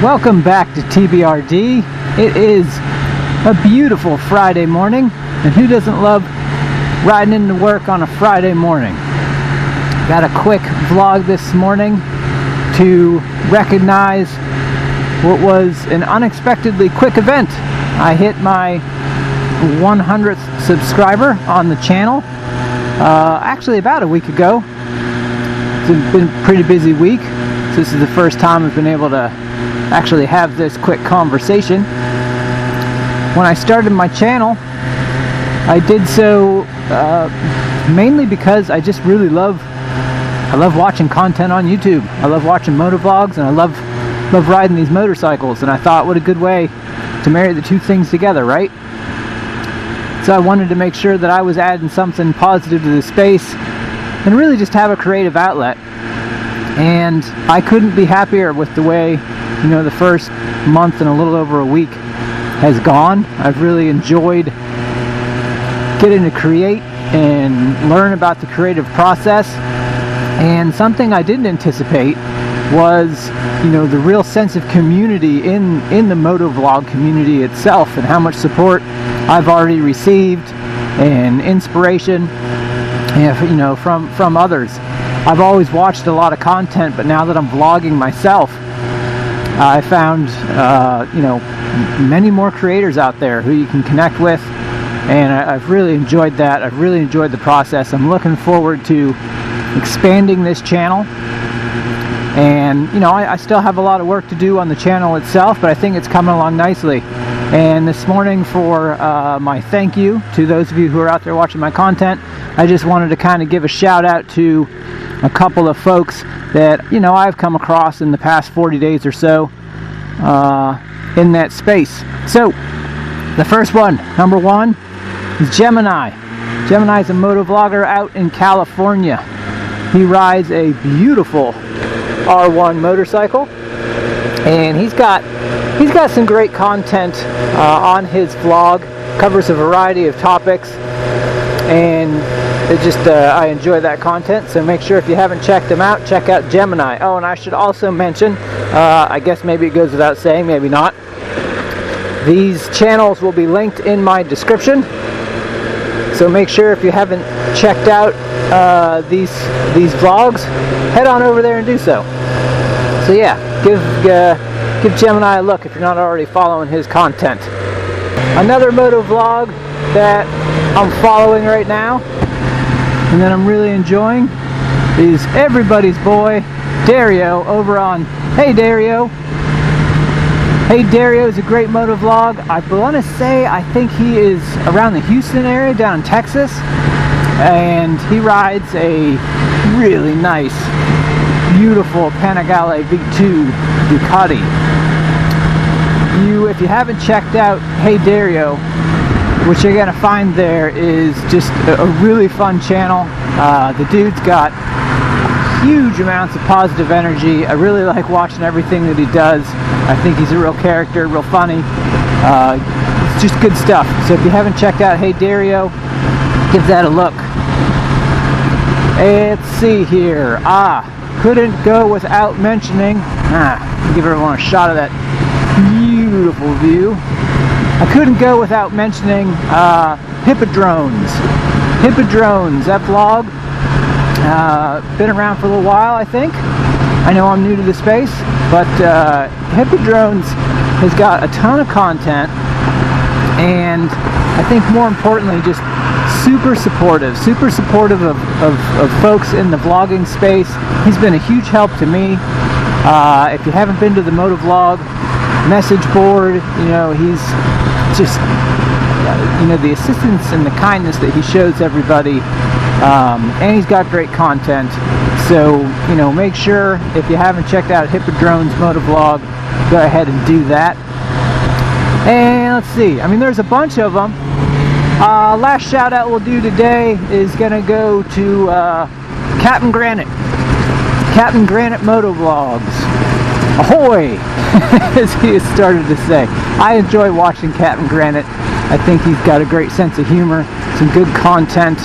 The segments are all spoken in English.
Welcome back to TBRD. It is a beautiful Friday morning, and who doesn't love riding into work on a Friday morning? Got a quick vlog this morning to recognize what was an unexpectedly quick event. I hit my 100th subscriber on the channel actually about a week ago. It's been a pretty busy week. So this is the first time I've been able to actually have this quick conversation. When I started my channel, I did so mainly because I just really love watching content on YouTube. I love watching motovlogs, and I love riding these motorcycles, and I thought, what a good way to marry the two things together, right? So I wanted to make sure that I was adding something positive to the space and really just have a creative outlet. And I couldn't be happier with the way, the first month and a little over a week has gone. I've really enjoyed getting to create and learn about the creative process. And something I didn't anticipate was, the real sense of community in the motovlog community itself, and how much support I've already received and inspiration, from others. I've always watched a lot of content, but now that I'm vlogging myself, I found, many more creators out there who you can connect with, and I've really enjoyed that. I've really enjoyed the process. I'm looking forward to expanding this channel, and, I still have a lot of work to do on the channel itself, but I think it's coming along nicely. And this morning, for my thank you to those of you who are out there watching my content, I just wanted to kind of give a shout out to a couple of folks that I've come across in the past 40 days or so in that space. So the first one, number one, is Gemini. Gemini's a motovlogger out in California. He rides a beautiful R1 motorcycle, and he's got some great content on his vlog. Covers a variety of topics, and I enjoy that content, so make sure if you haven't checked him out, check out Gemini. Oh, and I should also mention, I guess maybe it goes without saying, maybe not, these channels will be linked in my description, so make sure if you haven't checked out these vlogs, head on over there and do so. So yeah, give Gemini a look if you're not already following his content. Another moto vlog that I'm following right now and that I'm really enjoying is everybody's boy Dario over on Hey Dario. Hey Dario is a great moto vlog. I want to say I think he is around the Houston area down in Texas, and he rides a really nice, beautiful Panigale V2 Ducati. If you haven't checked out Hey Dario, what you're gonna find there is just a really fun channel. The dude's got huge amounts of positive energy. I really like watching everything that he does. I think he's a real character, real funny. It's just good stuff. So if you haven't checked out Hey Dario, give that a look. Let's see here. Couldn't go without mentioning, give everyone a shot of that beautiful view. I couldn't go without mentioning Hippodrones. Hippodrones, that vlog, been around for a little while, I think. I know I'm new to the space, but Hippodrones has got a ton of content, and I think more importantly, just super supportive of folks in the vlogging space. He's been a huge help to me. If you haven't been to the motovlog message board, he's just, the assistance and the kindness that he shows everybody, and he's got great content. So, make sure if you haven't checked out Hippodrone's motovlog, go ahead and do that. And let's see, there's a bunch of them. Last shout out we'll do today is gonna go to Captain Granite Motovlogs. Ahoy! As he has started to say. I enjoy watching Captain Granite. I think he's got a great sense of humor, some good content.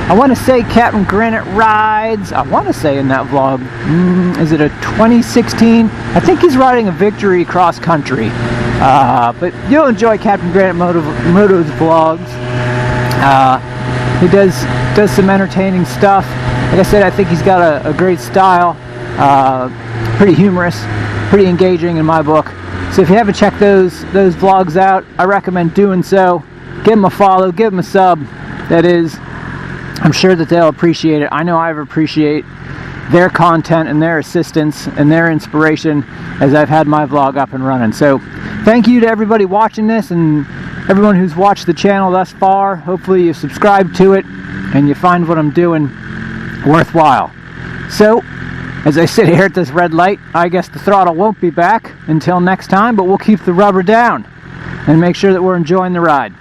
I want to say Captain Granite rides, I want to say in that vlog, is it a 2016? I think he's riding a Victory cross country. But you'll enjoy Captain Granite Moto's vlogs. He does some entertaining stuff. Like I said, I think he's got a great style. Pretty humorous, pretty engaging in my book. So if you haven't checked those vlogs out, I recommend doing so. Give them a follow, give them a sub. That is, I'm sure that they'll appreciate it. I know I appreciate their content and their assistance and their inspiration as I've had my vlog up and running. So thank you to everybody watching this and everyone who's watched the channel thus far. Hopefully you subscribe to it and you find what I'm doing worthwhile. So as I sit here at this red light, I guess the throttle won't be back until next time, but we'll keep the rubber down and make sure that we're enjoying the ride.